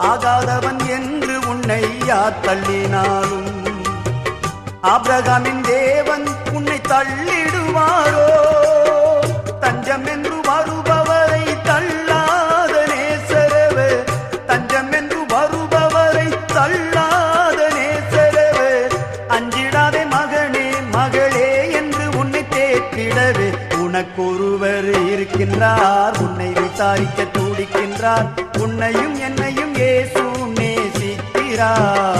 ஆகாதவன் என்று உன்னை யார் தள்ளினாலும் ஆபிரகாமின் தேவன் உன்னை தள்ளிடுவாரோ? தஞ்சம் என்று வருபவரை தள்ளாத நேசரவே, தஞ்சம் என்று வருபவரை தள்ளாத நேசரவே, அஞ்சிடாதே மகனே மகளே என்று உன்னை தேற்றிடவே உனக்கொருவர் இருக்கின்றார், உன்னை விசாரிக்க துடிக்கின்றார், உன்னையும் என்னையும் இயேசு நேசிக்கிறார்.